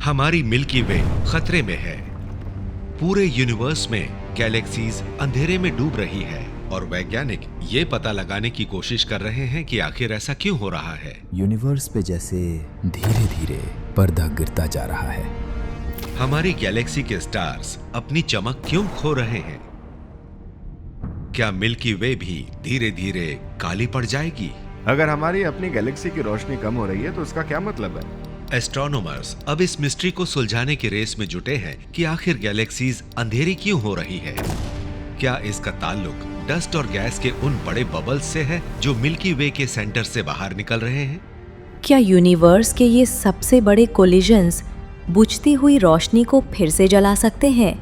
हमारी मिल्की वे खतरे में है। पूरे यूनिवर्स में गैलेक्सीज अंधेरे में डूब रही है और वैज्ञानिक ये पता लगाने की कोशिश कर रहे हैं कि आखिर ऐसा क्यों हो रहा है। यूनिवर्स पे जैसे धीरे धीरे पर्दा गिरता जा रहा है। हमारी गैलेक्सी के स्टार्स अपनी चमक क्यों खो रहे हैं? क्या मिल्की वे भी धीरे धीरे काली पड़ जाएगी? अगर हमारी अपनी गैलेक्सी की रोशनी कम हो रही है तो इसका क्या मतलब है? एस्ट्रोनॉमर्स अब इस मिस्ट्री को सुलझाने की रेस में जुटे हैं कि आखिर गैलेक्सीज अंधेरी क्यों हो रही है। क्या इसका ताल्लुक डस्ट और गैस के उन बड़े बबल्स से है जो मिल्की वे के सेंटर से बाहर निकल रहे हैं? क्या यूनिवर्स के ये सबसे बड़े कोलिजन्स बुझती हुई रोशनी को फिर से जला सकते हैं?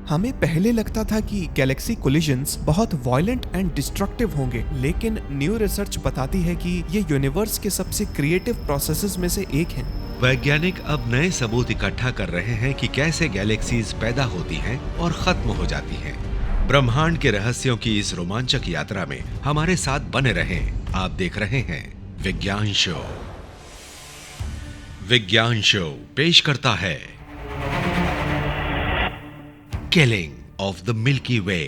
हमें पहले लगता था कि गैलेक्सी कोलिजन्स बहुत वायलेंट एंड डिस्ट्रक्टिव होंगे, लेकिन न्यू रिसर्च बताती है कि ये यूनिवर्स के सबसे क्रिएटिव प्रोसेसेस में से एक हैं। वैज्ञानिक अब नए सबूत इकट्ठा कर रहे हैं कि कैसे गैलेक्सीज पैदा होती हैं और खत्म हो जाती हैं। ब्रह्मांड के रहस्यों की इस रोमांचक यात्रा में हमारे साथ बने रहें। आप देख रहे हैं विज्ञान शो। विज्ञान शो पेश करता है किलिंग ऑफ द मिल्की वे।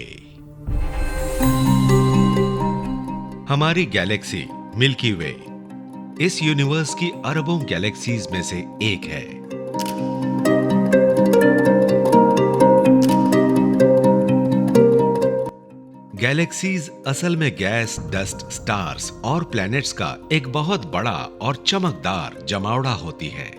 हमारी गैलेक्सी मिल्की वे इस यूनिवर्स की अरबों गैलेक्सीज में से एक है। गैलेक्सीज असल में गैस, डस्ट, स्टार्स और प्लैनेट्स का एक बहुत बड़ा और चमकदार जमावड़ा होती है।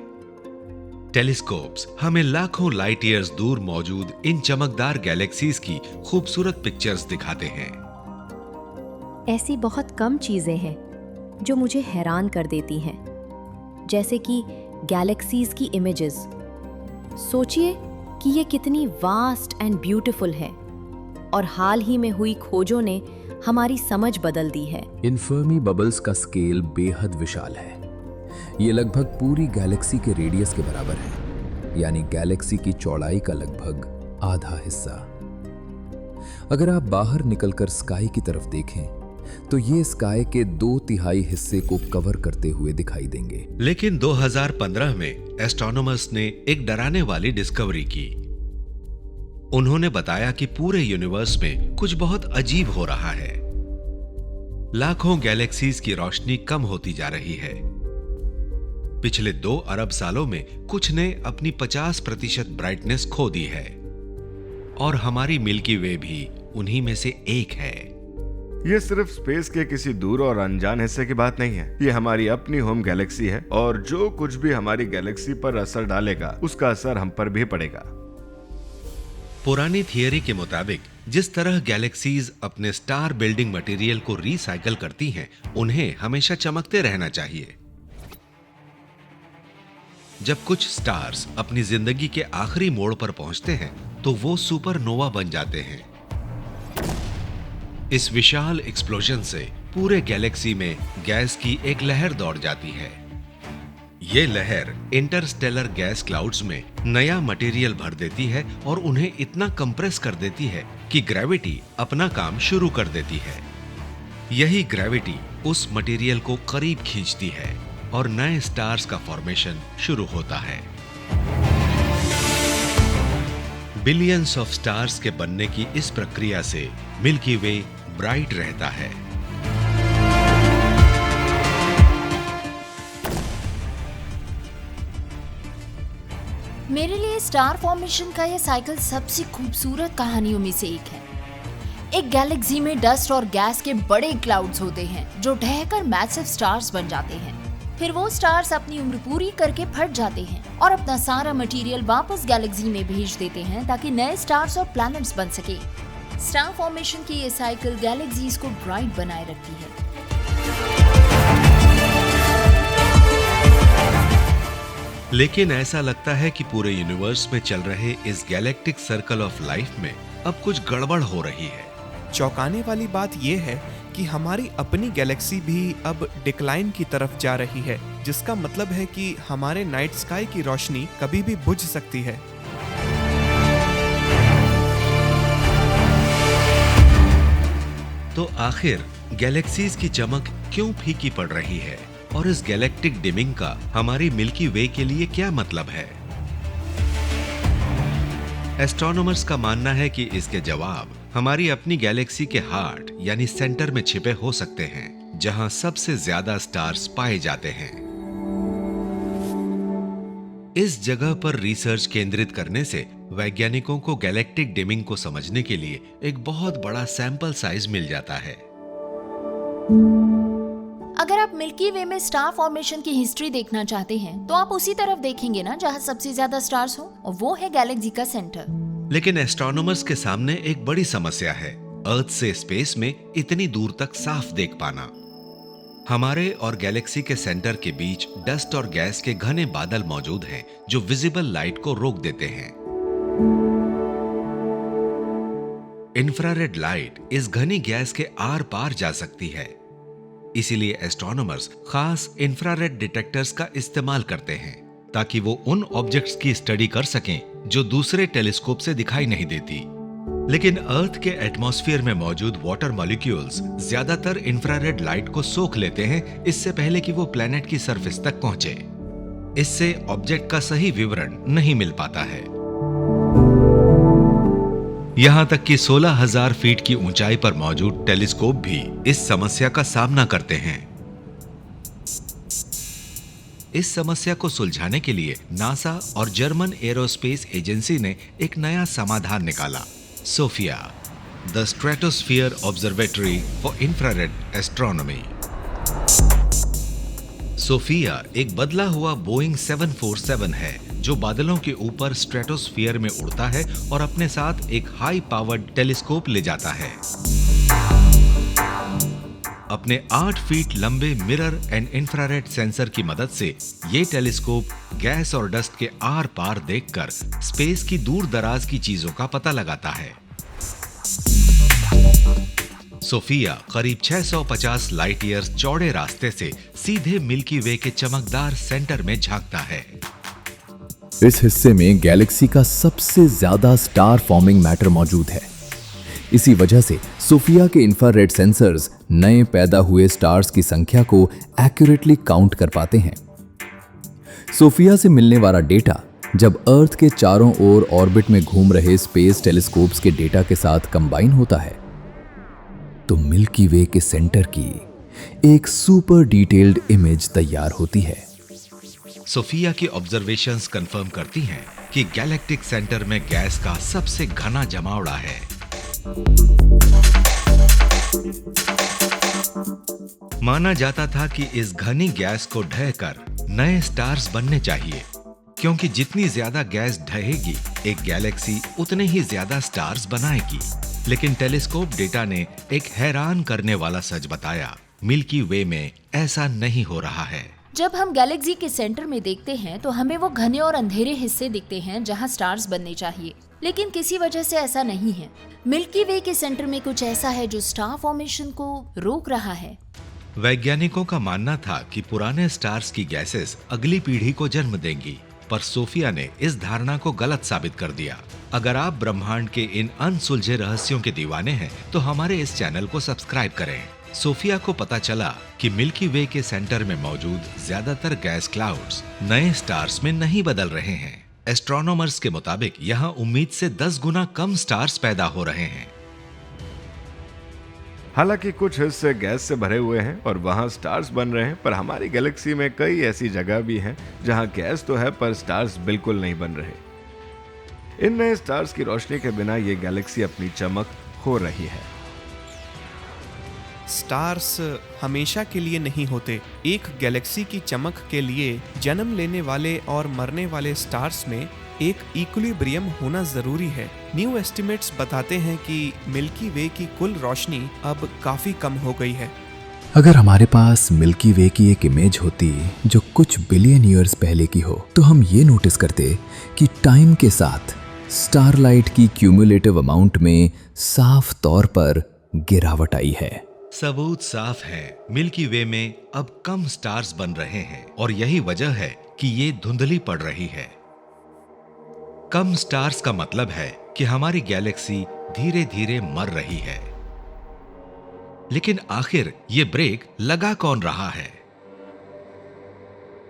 टेलीस्कोप्स हमें लाखों लाइट ईयर्स दूर मौजूद इन चमकदार गैलेक्सीज की खूबसूरत पिक्चर्स दिखाते हैं। ऐसी बहुत कम चीजें हैं जो मुझे हैरान कर देती हैं, जैसे कि गैलेक्सीज की इमेजेस। सोचिए कि ये कितनी वास्ट एंड ब्यूटीफुल है और हाल ही में हुई खोजों ने हमारी समझ बदल दी है। इन फर्मी बबल्स का स्केल बेहद विशाल है। ये लगभग पूरी गैलेक्सी के रेडियस के बराबर है, यानी गैलेक्सी की चौड़ाई का लगभग आधा हिस्सा। अगर आप बाहर निकलकर स्काई की तरफ देखें तो ये स्काई के 2/3 हिस्से को कवर करते हुए दिखाई देंगे। लेकिन 2015 में एस्ट्रोनॉमर्स ने एक डराने वाली डिस्कवरी की। उन्होंने बताया कि पूरे यूनिवर्स में कुछ बहुत अजीब हो रहा है। लाखों गैलेक्सीज की रोशनी कम होती जा रही है। पिछले 2 अरब सालों में कुछ ने अपनी 50% ब्राइटनेस खो दी है और हमारी मिल्की वे भी उन्हीं में से एक है। ये सिर्फ स्पेस के किसी दूर और अनजान हिस्से की बात नहीं है। ये हमारी अपनी होम गैलेक्सी है और जो कुछ भी हमारी गैलेक्सी पर असर डालेगा उसका असर हम पर भी पड़ेगा। पुरानी थियरी के मुताबिक जिस तरह गैलेक्सीज अपने स्टार बिल्डिंग मटेरियल को रिसाइकल करती हैं, उन्हें हमेशा चमकते रहना चाहिए। जब कुछ स्टार्स अपनी जिंदगी के आखिरी मोड़ पर पहुंचते हैं तो वो सुपरनोवा बन जाते हैं। इस विशाल एक्सप्लोजन से पूरे गैलेक्सी में गैस की एक लहर दौड़ जाती है। ये लहर इंटरस्टेलर गैस क्लाउड्स में नया मटेरियल भर देती है और उन्हें इतना कंप्रेस कर देती है कि ग्रेविटी अपना काम शुरू कर देती है। यही ग्रेविटी उस मटेरियल को करीब खींचती है और नए स्टार्स का फॉर्मेशन शुरू होता है। बिलियंस ऑफ स्टार्स के बनने की इस प्रक्रिया से मिल्की वे ब्राइट रहता है। मेरे लिए स्टार फॉर्मेशन का यह साइकिल सबसे खूबसूरत कहानियों में से एक है। एक गैलेक्सी में डस्ट और गैस के बड़े क्लाउड्स होते हैं जो ढहकर मैसिव स्टार्स बन जाते हैं। फिर वो स्टार्स अपनी उम्र पूरी करके फट जाते हैं और अपना सारा मटेरियल वापस गैलेक्सी में भेज देते हैं ताकि नए स्टार्स और प्लैनेट्स बन सके। स्टार फॉर्मेशन की ये साइकिल गैलेक्सीज को ब्राइट बनाए रखती है। लेकिन ऐसा लगता है कि पूरे यूनिवर्स में चल रहे इस गैलेक्टिक सर्कल ऑफ लाइफ में अब कुछ गड़बड़ हो रही है। चौंकाने वाली बात यह है कि हमारी अपनी गैलेक्सी भी अब डिक्लाइन की तरफ जा रही है, जिसका मतलब है कि हमारे नाइट स्काई की रोशनी कभी भी बुझ सकती है। तो आखिर गैलेक्सीज की चमक क्यों फीकी पड़ रही है और इस गैलेक्टिक डिमिंग का हमारी मिल्की वे के लिए क्या मतलब है? एस्ट्रोनॉमर्स का मानना है कि इसके जवाब हमारी अपनी गैलेक्सी के हार्ट यानी सेंटर में छिपे हो सकते हैं, जहां सबसे ज्यादा स्टार्स पाए जाते हैं। इस जगह पर रिसर्च केंद्रित करने से वैज्ञानिकों को गैलेक्टिक डिमिंग को समझने के लिए एक बहुत बड़ा सैंपल साइज मिल जाता है। अगर आप मिल्की वे में स्टार फॉर्मेशन की हिस्ट्री देखना चाहते हैं तो आप उसी तरफ देखेंगे ना जहां सबसे ज्यादा स्टार्स हो, और वो है गैलेक्सी का सेंटर। लेकिन एस्ट्रोनॉमर्स के सामने एक बड़ी समस्या है, अर्थ से स्पेस में इतनी दूर तक साफ देख पाना। हमारे और गैलेक्सी के सेंटर के बीच डस्ट और गैस के घने बादल मौजूद हैं जो विजिबल लाइट को रोक देते हैं। इंफ्रारेड लाइट इस घनी गैस के आर पार जा सकती है, इसीलिए एस्ट्रोनॉमर्स खास इंफ्रारेड डिटेक्टर्स का इस्तेमाल करते हैं ताकि वो उन ऑब्जेक्ट्स की स्टडी कर सकें जो दूसरे टेलीस्कोप से दिखाई नहीं देती। लेकिन अर्थ के एटमॉस्फेयर में मौजूद वाटर मॉलिक्यूल्स ज्यादातर इंफ्रारेड लाइट को सोख लेते हैं इससे पहले कि वो प्लेनेट की सरफेस तक पहुंचे। इससे ऑब्जेक्ट का सही विवरण नहीं मिल पाता है। यहां तक कि 16,000 फीट की ऊंचाई पर मौजूद टेलीस्कोप भी इस समस्या का सामना करते हैं। इस समस्या को सुलझाने के लिए नासा और जर्मन एरोस्पेस एजेंसी ने एक नया समाधान निकाला, SOFIA, the stratosphere observatory for infrared astronomy. SOFIA एक बदला हुआ बोइंग 747 है जो बादलों के ऊपर स्ट्रेटोस्फीयर में उड़ता है और अपने साथ एक हाई पावर्ड टेलीस्कोप ले जाता है। अपने 8 फीट लंबे मिरर एंड इंफ्रारेड सेंसर की मदद से ये टेलीस्कोप गैस और डस्ट के आर पार देखकर स्पेस की दूर दराज की चीजों का पता लगाता है। सोफिया करीब 650 लाइट ईयर्स चौड़े रास्ते से सीधे मिल्की वे के चमकदार सेंटर में झांकता है। इस हिस्से में गैलेक्सी का सबसे ज्यादा स्टार फॉर्मिंग मैटर मौजूद है। इसी वजह से सोफिया के इंफ्रारेड सेंसर्स नए पैदा हुए स्टार्स की संख्या को एक्यूरेटली काउंट कर पाते हैं। सोफिया से मिलने वाला डेटा जब अर्थ के चारों ओर ऑर्बिट में घूम रहे स्पेस टेलीस्कोप्स के डेटा के साथ कंबाइन होता है तो मिल्की वे के सेंटर की एक सुपर डिटेल्ड इमेज तैयार होती है। सोफिया की ऑब्जर्वेशंस कंफर्म करती हैं कि गैलेक्टिक सेंटर में गैस का सबसे घना जमावड़ा है। माना जाता था कि इस घनी गैस को ढहकर नए स्टार्स बनने चाहिए, क्योंकि जितनी ज्यादा गैस ढहेगी एक गैलेक्सी उतने ही ज्यादा स्टार्स बनाएगी। लेकिन टेलीस्कोप डेटा ने एक हैरान करने वाला सच बताया, मिल्की वे में ऐसा नहीं हो रहा है। जब हम गैलेक्सी के सेंटर में देखते हैं तो हमें वो घने और अंधेरे हिस्से दिखते हैं जहां स्टार्स बनने चाहिए, लेकिन किसी वजह से ऐसा नहीं है। मिल्की वे के सेंटर में कुछ ऐसा है जो स्टार फॉर्मेशन को रोक रहा है। वैज्ञानिकों का मानना था कि पुराने स्टार्स की गैसेस अगली पीढ़ी को जन्म देंगी, पर सोफिया ने इस धारणा को गलत साबित कर दिया। अगर आप ब्रह्मांड के इन अनसुलझे रहस्यों के दीवाने हैं तो हमारे इस चैनल को सब्सक्राइब करें। सोफिया को पता चला कि मिल्की वे के सेंटर में मौजूद ज्यादातर गैस क्लाउड्स नए स्टार्स में नहीं बदल रहे हैं। एस्ट्रोनॉमर्स के मुताबिक यहाँ उम्मीद से 10 गुना कम स्टार्स पैदा हो रहे हैं। हालांकि कुछ हिस्से गैस से भरे हुए हैं और वहां स्टार्स बन रहे हैं, पर हमारी गैलेक्सी में कई ऐसी जगह भी हैं जहां गैस तो है पर स्टार्स बिल्कुल नहीं बन रहे। इन नए स्टार्स की रोशनी के बिना ये गैलेक्सी अपनी चमक खो रही है। स्टार्स हमेशा के लिए नहीं होते। एक गैलेक्सी की चमक के लिए जन्म लेने वाले और मरने वाले स्टार्स में एक इक्विलिब्रियम होना जरूरी है। न्यू एस्टिमेट्स बताते हैं कि मिल्की वे की कुल रोशनी अब काफी कम हो गई है। अगर हमारे पास मिल्की वे की एक इमेज होती जो कुछ बिलियन ईयर्स पहले की हो तो हम ये नोटिस करते कि टाइम के साथ स्टारलाइट की क्यूमुलेटिव अमाउंट में साफ तौर पर गिरावट आई है। सबूत साफ है, मिल्की वे में अब कम स्टार्स बन रहे हैं और यही वजह है कि ये धुंधली पड़ रही है। कम स्टार्स का मतलब है कि हमारी गैलेक्सी धीरे धीरे मर रही है। लेकिन आखिर ये ब्रेक लगा कौन रहा है?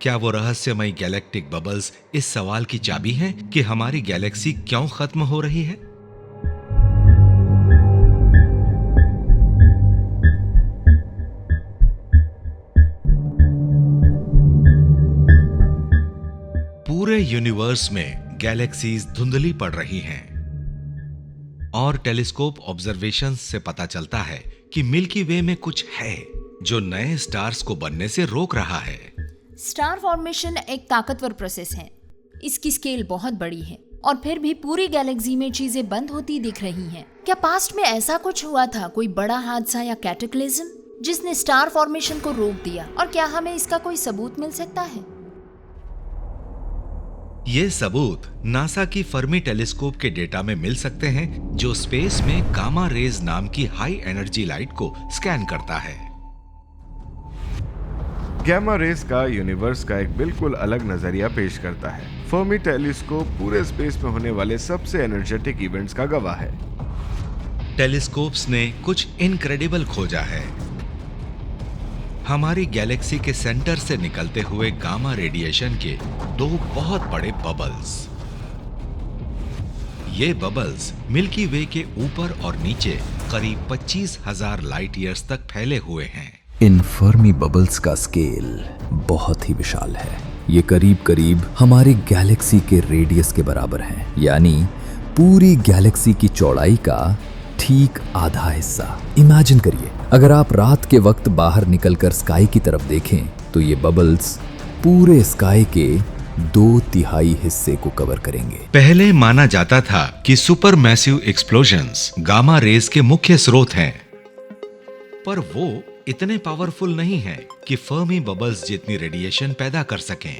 क्या वो रहस्यमयी गैलेक्टिक बबल्स इस सवाल की चाबी हैं कि हमारी गैलेक्सी क्यों खत्म हो रही है? पूरे यूनिवर्स में गैलेक्सीज धुंधली पड़ रही हैं और टेलीस्कोप ऑब्जर्वेशंस से पता चलता है कि मिल्की वे में कुछ है जो नए स्टार्स को बनने से रोक रहा है। स्टार फॉर्मेशन एक ताकतवर प्रोसेस है। इसकी स्केल बहुत बड़ी है और फिर भी पूरी गैलेक्सी में चीजें बंद होती दिख रही हैं। क्या पास्ट में ऐसा कुछ हुआ था, कोई बड़ा हादसा या कैटेक्लिज्म जिसने स्टार फॉर्मेशन को रोक दिया, और क्या हमें इसका कोई सबूत मिल सकता है? ये सबूत नासा की फर्मी टेलीस्कोप के डेटा में मिल सकते हैं, जो स्पेस में गामा रेज नाम की हाई एनर्जी लाइट को स्कैन करता है। गैमा रेस का यूनिवर्स का एक बिल्कुल अलग नजरिया पेश करता है। फर्मी टेलीस्कोप पूरे स्पेस में होने वाले सबसे एनर्जेटिक इवेंट्स का गवाह है। टेलीस्कोप्स ने कुछ इनक्रेडिबल खोजा है। हमारी गैलेक्सी के सेंटर से निकलते हुए गामा रेडिएशन के 2 बहुत बड़े बबल्स। ये बबल्स मिल्की वे के ऊपर और नीचे करीब 25,000 लाइट ईयर्स तक फैले हुए हैं। इन फर्मी बबल्स का स्केल बहुत ही विशाल है। ये करीब करीब हमारी गैलेक्सी के रेडियस के बराबर हैं, यानी पूरी गैलेक्सी की चौड़ाई का ठीक आधा हिस्सा। इमेजिन करिए, अगर आप रात के वक्त बाहर निकलकर स्काई की तरफ देखें तो ये बबल्स पूरे स्काई के 2/3 हिस्से को कवर करेंगे। पहले माना जाता था कि super massive explosions gamma rays के मुख्य स्रोत हैं, पर वो इतने पावरफुल नहीं हैं कि फर्मी बबल्स जितनी रेडिएशन पैदा कर सकें।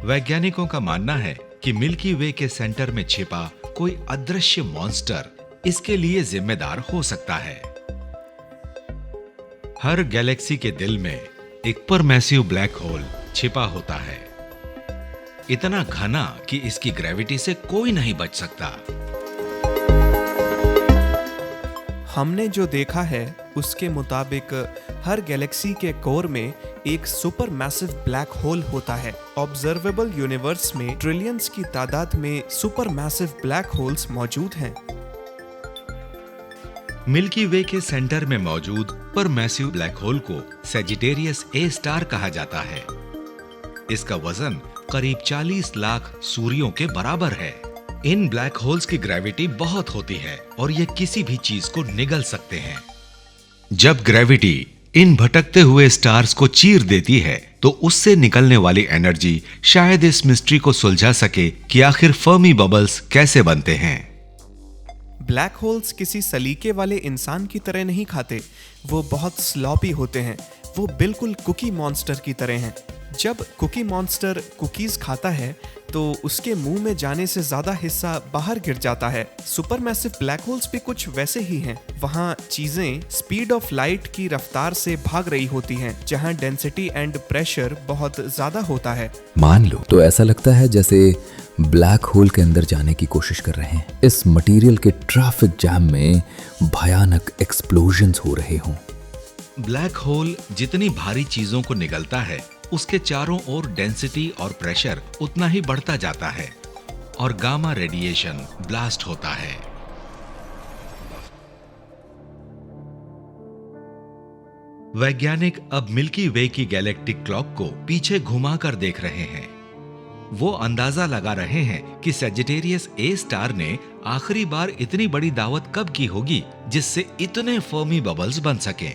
वैज्ञानिकों का मानना है कि मिल्की वे के सेंटर में छिपा कोई अदृश्य मॉन्स्टर इसके लिए जिम्मेदार हो सकता है। हर गैलेक्सी के दिल में एक सुपरमैसिव ब्लैक होल छिपा होता है, इतना घना कि इसकी ग्रेविटी से कोई नहीं बच सकता। हमने जो देखा है उसके मुताबिक हर गैलेक्सी के कोर में एक सुपर मैसिव ब्लैक होल होता है। ऑब्जर्वेबल यूनिवर्स में ट्रिलियंस की तादाद में सुपर मैसिव ब्लैक होल्स मौजूद हैं। मिल्की वे के सेंटर में मौजूद सुपरमैसिव ब्लैक होल को सैजिटेरियस ए स्टार कहा जाता है। इसका वजन करीब 40 लाख सूर्यों के बराबर है। इन ब्लैक होल्स की ग्रेविटी बहुत होती है और ये किसी भी चीज को निगल सकते हैं। जब ग्रेविटी इन भटकते हुए स्टार्स को चीर देती है तो उससे निकलने वाली एनर्जी शायद इस मिस्ट्री को सुलझा सके कि आखिर फर्मी बबल्स कैसे बनते हैं। ब्लैक होल्स किसी सलीके वाले इंसान की तरह नहीं खाते, वो बहुत स्लॉपी होते हैं। वो बिल्कुल कुकी मॉन्स्टर की तरह हैं। जब कुकी मॉन्स्टर कुकीज खाता है तो उसके मुंह में जाने से ज्यादा हिस्सा बाहर गिर जाता है। सुपरमैसिव ब्लैक होल्स भी कुछ वैसे ही हैं। वहाँ चीजें स्पीड ऑफ लाइट की रफ्तार से भाग रही होती हैं, जहाँ डेंसिटी एंड प्रेशर बहुत ज्यादा होता है। मान लो तो ऐसा लगता है जैसे ब्लैक होल के अंदर जाने की कोशिश कर रहे हैं। इस मटेरियल के ट्रैफिक जैम में भयानक एक्सप्लोजन्स हो रहे हों। ब्लैक होल जितनी भारी चीजों को निगलता है उसके चारों ओर डेंसिटी और प्रेशर उतना ही बढ़ता जाता है और गामा रेडिएशन ब्लास्ट होता है। वैज्ञानिक अब मिल्की वे की गैलेक्टिक क्लॉक को पीछे घुमाकर देख रहे हैं। वो अंदाजा लगा रहे हैं कि सैजिटेरियस ए स्टार ने आखिरी बार इतनी बड़ी दावत कब की होगी जिससे इतने फर्मी बबल्स बन सकें।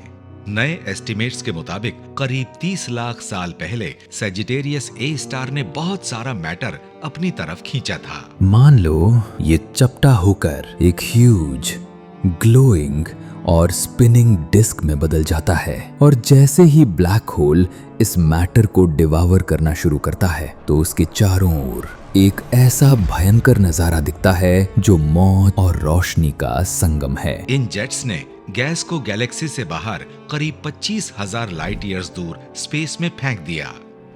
नए एस्टिमेट्स के मुताबिक करीब 30 लाख साल पहले सैजिटेरियस ए स्टार ने बहुत सारा मैटर अपनी तरफ खींचा था। मान लो ये चपटा होकर एक ह्यूज ग्लोइंग और स्पिनिंग डिस्क में बदल जाता है, और जैसे ही ब्लैक होल इस मैटर को डिवावर करना शुरू करता है तो उसके चारों ओर एक ऐसा भयंकर नजारा दिखता है जो मौत और रोशनी का संगम है। इन जेट्स ने गैस को गैलेक्सी से बाहर करीब 25,000 लाइट ईयर्स दूर स्पेस में फेंक दिया।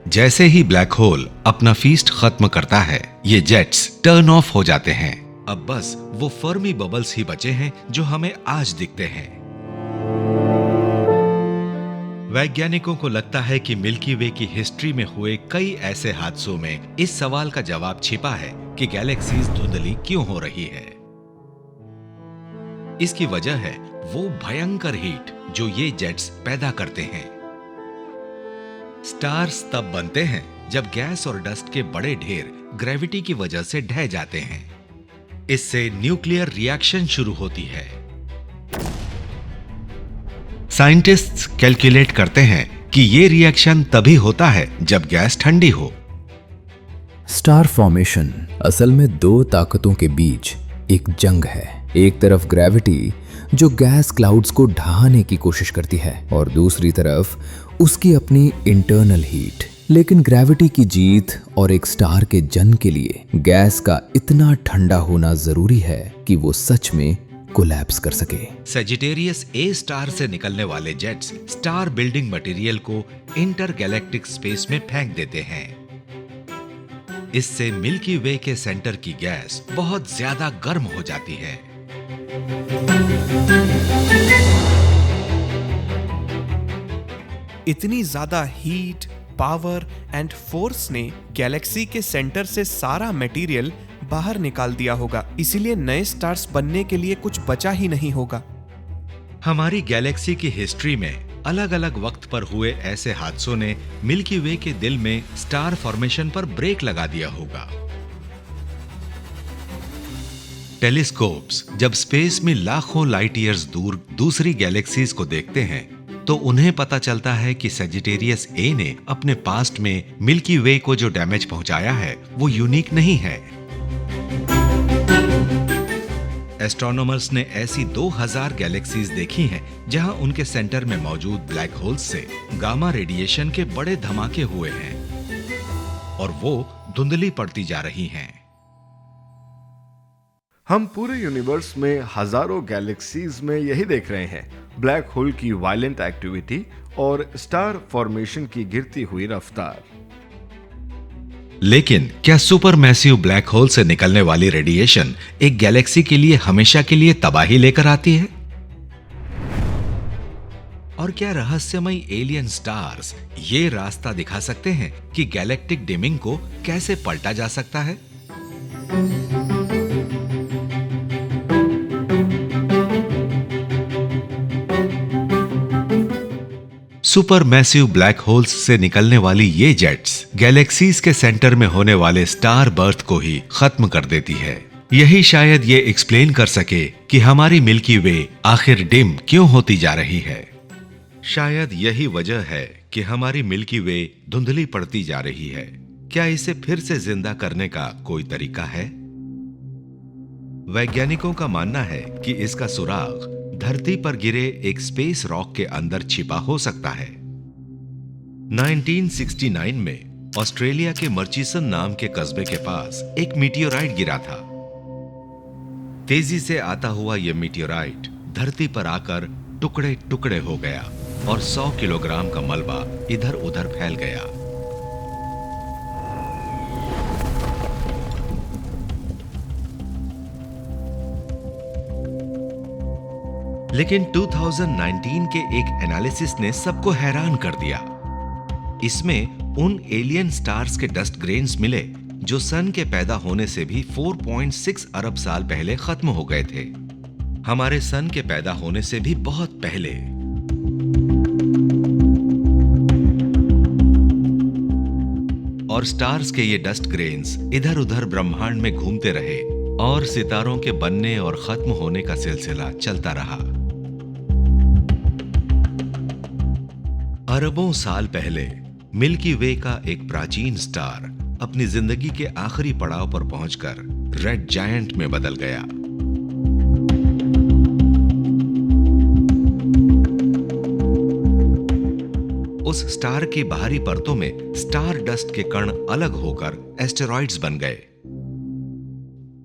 जैसे ही ब्लैक होल अपना फीस्ट खत्म करता है, ये जेट्स टर्न ऑफ हो जाते हैं अब बस वो फर्मी बबल्स ही बचे हैं जो हमें आज दिखते हैं। वैज्ञानिकों को लगता है कि मिल्की वे की हिस्ट्री में हुए कई ऐसे हादसों में इस सवाल का जवाब छिपा है कि गैलेक्सीज धुंधली क्यों हो रही है। इसकी वजह है वो भयंकर हीट जो ये जेट्स पैदा करते हैं। स्टार्स तब बनते हैं जब गैस और डस्ट के बड़े ढेर ग्रेविटी की वजह से ढह जाते हैं। इससे न्यूक्लियर रिएक्शन शुरू होती है। साइंटिस्ट्स कैलकुलेट करते हैं कि ये रिएक्शन तभी होता है जब गैस ठंडी हो। स्टार फॉर्मेशन असल में दो ताकतों के बीच एक जंग है। एक तरफ ग्रेविटी जो गैस क्लाउड्स को ढहाने की कोशिश करती है और दूसरी तरफ उसकी अपनी इंटरनल हीट। लेकिन ग्रेविटी की जीत और एक स्टार के जन्म के लिए गैस का इतना ठंडा होना जरूरी है कि वो सच में कोलैप्स कर सके। सेजिटेरियस ए स्टार से निकलने वाले जेट्स स्टार बिल्डिंग मटेरियल को इंटरगैलेक्टिक स्पेस में फेंक देते हैं। इससे मिल्की वे के सेंटर की गैस बहुत ज्यादा गर्म हो जाती है। इतनी ज्यादा हीट, पावर एंड फोर्स ने गैलेक्सी के सेंटर से सारा मटेरियल बाहर निकाल दिया होगा, इसीलिए नए स्टार्स बनने के लिए कुछ बचा ही नहीं होगा। हमारी गैलेक्सी की हिस्ट्री में अलग अलग वक्त पर हुए ऐसे हादसों ने मिल्की वे के दिल में स्टार फॉर्मेशन पर ब्रेक लगा दिया होगा। टेलीस्कोप्स जब स्पेस में लाखों लाइट ईयर्स दूर दूसरी गैलेक्सीज को देखते हैं तो उन्हें पता चलता है कि सेजिटेरियस ए ने अपने पास्ट में मिल्की वे को जो डैमेज पहुंचाया है वो यूनिक नहीं है। एस्ट्रोनॉमर्स ने ऐसी 2000 गैलेक्सीज देखी हैं जहां उनके सेंटर में मौजूद ब्लैक होल्स से गामा रेडिएशन के बड़े धमाके हुए हैं और वो धुंधली पड़ती जा रही हैं। हम पूरे यूनिवर्स में हजारों गैलेक्सीज में यही देख रहे हैं, ब्लैक होल की वायलेंट एक्टिविटी और स्टार फॉर्मेशन की गिरती हुई रफ्तार। लेकिन क्या सुपर मैसिव ब्लैक होल से निकलने वाली रेडिएशन एक गैलेक्सी के लिए हमेशा के लिए तबाही लेकर आती है? और क्या रहस्यमयी एलियन स्टार्स ये रास्ता दिखा सकते हैं कि गैलेक्टिक डिमिंग को कैसे पलटा जा सकता है? सुपर मैसिव ब्लैक होल्स से निकलने वाली ये जेट्स गैलेक्सीज के सेंटर में होने वाले स्टार बर्थ को ही खत्म कर देती है। यही शायद ये एक्सप्लेन कर सके कि हमारी मिल्की वे आखिर डिम क्यों होती जा रही है। शायद यही वजह है कि हमारी मिल्की वे धुंधली पड़ती जा रही है। क्या इसे फिर से जिंदा करने का कोई तरीका है? वैज्ञानिकों का मानना है कि इसका सुराग धरती पर गिरे एक स्पेस रॉक के अंदर छिपा हो सकता है। 1969 में ऑस्ट्रेलिया के मर्चिसन नाम के कस्बे के पास एक मीटियोराइट गिरा था। तेजी से आता हुआ यह मीटियोराइट धरती पर आकर टुकड़े टुकड़े हो गया और 100 किलोग्राम का मलबा इधर उधर फैल गया। लेकिन 2019 के एक एनालिसिस ने सबको हैरान कर दिया। इसमें उन एलियन स्टार्स के डस्ट ग्रेन्स मिले जो सन के पैदा होने से भी 4.6 अरब साल पहले खत्म हो गए थे, हमारे सन के पैदा होने से भी बहुत पहले। और स्टार्स के ये डस्ट ग्रेन्स इधर उधर ब्रह्मांड में घूमते रहे और सितारों के बनने और खत्म होने का सिलसिला चलता रहा। अरबों साल पहले मिल्की वे का एक प्राचीन स्टार अपनी जिंदगी के आखिरी पड़ाव पर पहुंचकर रेड जायंट में बदल गया। उस स्टार की बाहरी परतों में स्टार डस्ट के कण अलग होकर एस्टेरॉइड्स बन गए।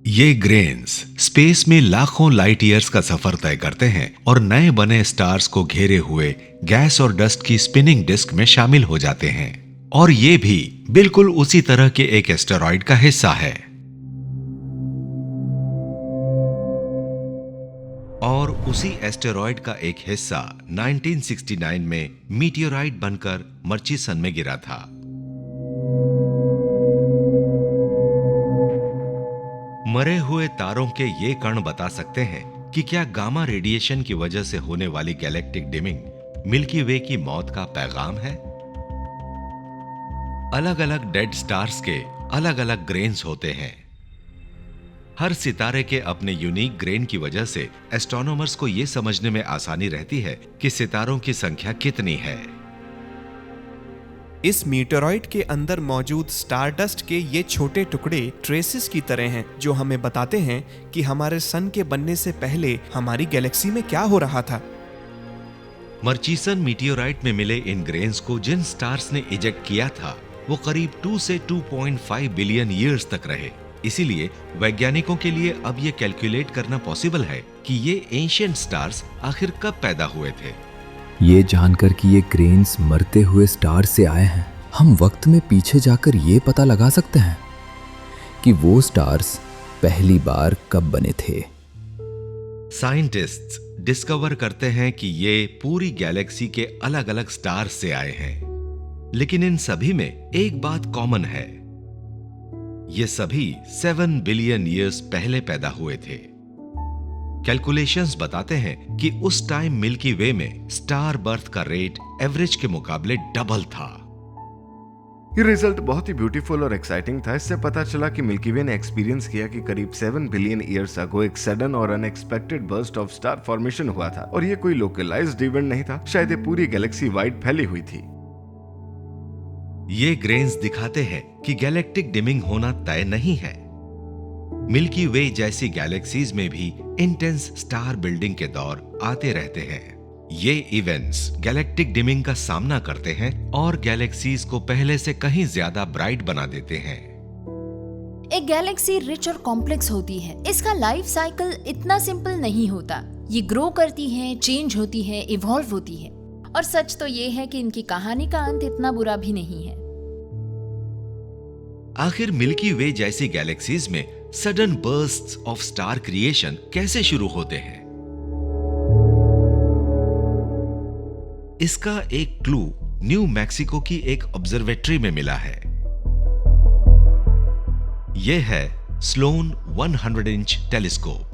ये ग्रेन्स स्पेस में लाखों लाइट ईयर्स का सफर तय करते हैं और नए बने स्टार्स को घेरे हुए गैस और डस्ट की स्पिनिंग डिस्क में शामिल हो जाते हैं और ये भी बिल्कुल उसी तरह के एक एस्टेरॉइड का हिस्सा है। उसी एस्टेरॉयड का एक हिस्सा 1969 में मीटियोराइट बनकर मर्चिसन में गिरा था। मरे हुए तारों के ये कण बता सकते हैं कि क्या गामा रेडिएशन की वजह से होने वाली गैलेक्टिक डिमिंग मिल्की वे की मौत का पैगाम है। अलग अलग डेड स्टार्स के अलग अलग ग्रेन्स होते हैं। हर सितारे के अपने यूनिक ग्रेन की वजह से एस्ट्रोनॉमर्स को यह समझने में आसानी रहती है कि सितारों की संख्या कितनी है। इस मीटेरॉइड के अंदर मौजूद स्टारडस्ट के ये छोटे टुकड़े ट्रेसेस की तरह हैं, जो हमें बताते हैं कि हमारे सन के बनने से पहले हमारी गैलेक्सी में क्या हो रहा था। मर्चिसन मीटियोराइट में मिले इन ग्रेन्स को जिन स्टार्स ने इजेक्ट किया था वो करीब 2 से 2.5 बिलियन ईयर्स तक रहे। इसीलिए वैज्ञानिकों के लिए अब ये कैलकुलेट करना पॉसिबल है कि ये एंशिएंट स्टार्स आखिर कब पैदा हुए थे। ये जानकर कि ये ग्रेन्स मरते हुए स्टार से आए हैं, हम वक्त में पीछे जाकर ये पता लगा सकते हैं कि वो स्टार्स पहली बार कब बने थे। साइंटिस्ट्स डिस्कवर करते हैं कि ये पूरी गैलेक्सी के अलग अलग स्टार्स से आए हैं, लेकिन इन सभी में एक बात कॉमन है, ये सभी 7 बिलियन ईयर्स पहले पैदा हुए थे। कैलकुलेशंस बताते हैं कि उस टाइम मिल्की वे में स्टार बर्थ का रेट एवरेज के मुकाबले डबल था। ये रिजल्ट बहुत ही ब्यूटीफुल और एक्साइटिंग था। इससे पता चला कि मिल्की वे ने एक्सपीरियंस किया कि करीब 7 बिलियन ईयर्स अगो एक सडन और unexpected burst of star formation हुआ था, और ये कोई लोकलाइज्ड इवेंट नहीं था, शायद ये पूरी गैलेक्सी वाइड फैली हुई थी। ये ग्रेन्स दिखाते हैं कि गैलेक्टिक डिमिंग होना तय नहीं है। मिल्की वे जैसी गैलेक्सीज में भी इंटेंस स्टार बिल्डिंग के दौर आते रहते हैं। ये इवेंट्स गैलेक्टिक डिमिंग का सामना करते हैं और गैलेक्सीज को पहले से कहीं ज्यादा ब्राइट बना देते हैं। एक गैलेक्सी रिच और कॉम्प्लेक्स होती है। इसका लाइफ साइकिल इतना सिंपल नहीं होता। ये ग्रो करती है, चेंज होती है, इवॉल्व होती है, और सच तो ये है कि इनकी कहानी का अंत इतना बुरा भी नहीं है। आखिर मिल्की वे जैसी गैलेक्सीज में sudden bursts of star creation कैसे शुरू होते हैं? इसका एक क्लू न्यू मैक्सिको की एक ऑब्जर्वेटरी में मिला है। यह है स्लोन 100 इंच टेलीस्कोप।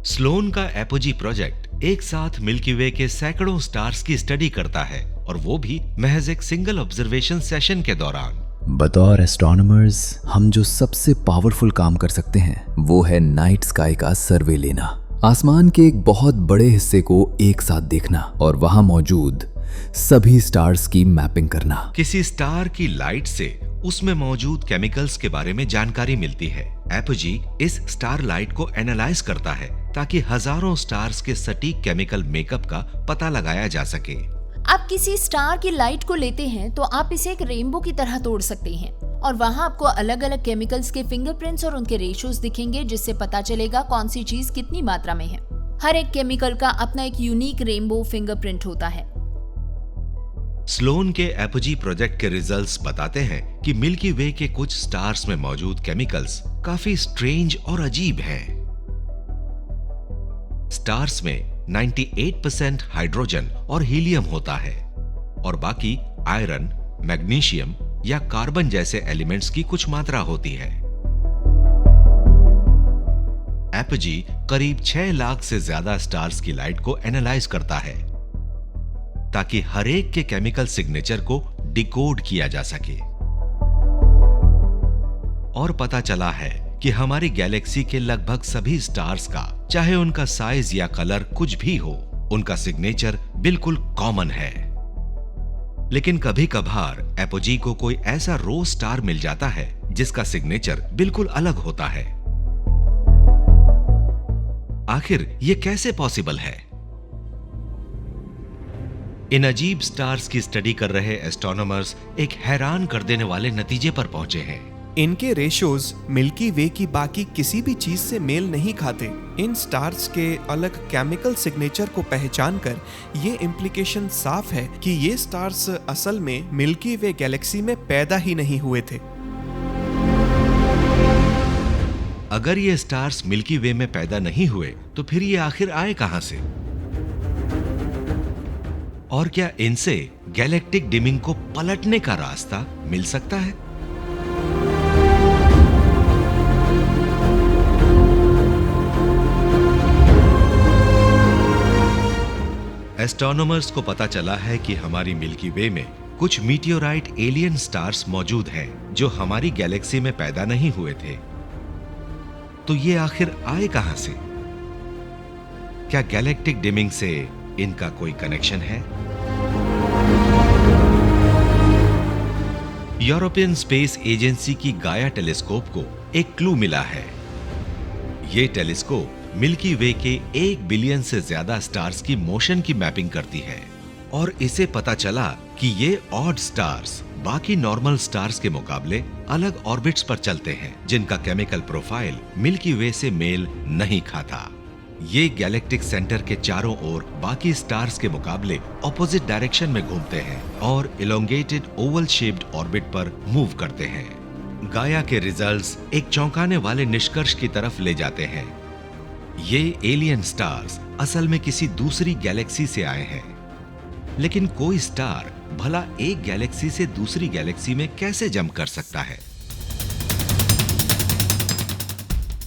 स्लोन का एपोजी प्रोजेक्ट एक साथ मिल्की वे के सैकड़ों स्टार्स की स्टडी करता है, और वो भी महज एक सिंगल ऑब्जर्वेशन सेशन के दौरान। बतौर एस्ट्रोनॉमर्स हम जो सबसे पावरफुल काम कर सकते हैं वो है नाइट स्काई का सर्वे लेना, आसमान के एक बहुत बड़े हिस्से को एक साथ देखना और वहां मौजूद सभी स्टार्स की मैपिंग करना। किसी स्टार की लाइट से उसमें मौजूद केमिकल्स के बारे में जानकारी मिलती है। एपोजी इस स्टार लाइट को एनालाइज करता है ताकि हजारों स्टार्स के सटीक केमिकल मेकअप का पता लगाया जा सके। आप किसी स्टार की लाइट को लेते हैं तो आप इसे एक रेनबो की तरह तोड़ सकते हैं, और वहां आपको अलग अलग केमिकल्स के फिंगरप्रिंट्स और उनके रेशियोज दिखेंगे, जिससे पता चलेगा कौन सी चीज कितनी मात्रा में है। हर एक केमिकल का अपना एक यूनिक रेनबो फिंगरप्रिंट होता है। स्लोन के एपोजी प्रोजेक्ट के रिजल्ट्स बताते हैं कि मिल्की वे के कुछ स्टार्स में मौजूद केमिकल्स काफी स्ट्रेंज और अजीब हैं। स्टार्स में 98% हाइड्रोजन और हीलियम होता है, और बाकी आयरन, मैग्नीशियम या कार्बन जैसे एलिमेंट्स की कुछ मात्रा होती है। एपोजी करीब 6 लाख से ज्यादा स्टार्स की लाइट को एनालाइज करता है ताकि हर एक के केमिकल सिग्नेचर को डिकोड किया जा सके। और पता चला है कि हमारी गैलेक्सी के लगभग सभी स्टार्स का, चाहे उनका साइज या कलर कुछ भी हो, उनका सिग्नेचर बिल्कुल कॉमन है। लेकिन कभी कभार एपोजी को कोई ऐसा रो स्टार मिल जाता है जिसका सिग्नेचर बिल्कुल अलग होता है। आखिर ये कैसे पॉसिबल है? इन अजीब स्टार्स की स्टडी कर रहे एस्ट्रोनॉमर्स एक हैरान कर देने वाले नतीजे पर पहुंचे हैं। इनके रेशोज मिल्की वे की बाकी किसी भी चीज से मेल नहीं खाते। इन स्टार्स के अलग केमिकल सिग्नेचर को पहचानकर ये इम्प्लीकेशन साफ है कि ये स्टार्स असल में मिल्की वे गैलेक्सी में पैदा ही नहीं हुए थे। अगर ये स्टार्स मिल्की वे में पैदा नहीं हुए तो फिर ये आखिर आए कहां से? और क्या इनसे गैलेक्टिक डिमिंग को पलटने का रास्ता मिल सकता है? एस्ट्रोनॉमर्स को पता चला है कि हमारी मिल्की वे में कुछ मीटियोराइट एलियन स्टार्स मौजूद हैं जो हमारी गैलेक्सी में पैदा नहीं हुए थे। तो ये आखिर आए कहां से? क्या गैलेक्टिक डिमिंग से इनका कोई कनेक्शन है? यूरोपियन स्पेस एजेंसी की गाया टेलीस्कोप को एक क्लू मिला है। ये टेलीस्कोप मिल्की वे के 1 बिलियन से ज्यादा स्टार्स की मोशन की मैपिंग करती है और इसे पता चला कि ये ऑड स्टार्स बाकी नॉर्मल स्टार्स के मुकाबले अलग ऑर्बिट्स पर चलते हैं जिनका केमिकल प्रोफाइल मिल्की वे से मेल नहीं खाता। ये गैलेक्टिक सेंटर के चारों ओर बाकी स्टार्स के मुकाबले ऑपोजिट डायरेक्शन में घूमते हैं और इलोंगेटेड ओवल शेप्ड ऑर्बिट पर मूव करते हैं। गाया के रिजल्ट्स एक चौंकाने वाले निष्कर्ष की तरफ ले जाते हैं। ये एलियन स्टार्स असल में किसी दूसरी गैलेक्सी से आए हैं। लेकिन कोई स्टार भला एक गैलेक्सी से दूसरी गैलेक्सी में कैसे जंप कर सकता है?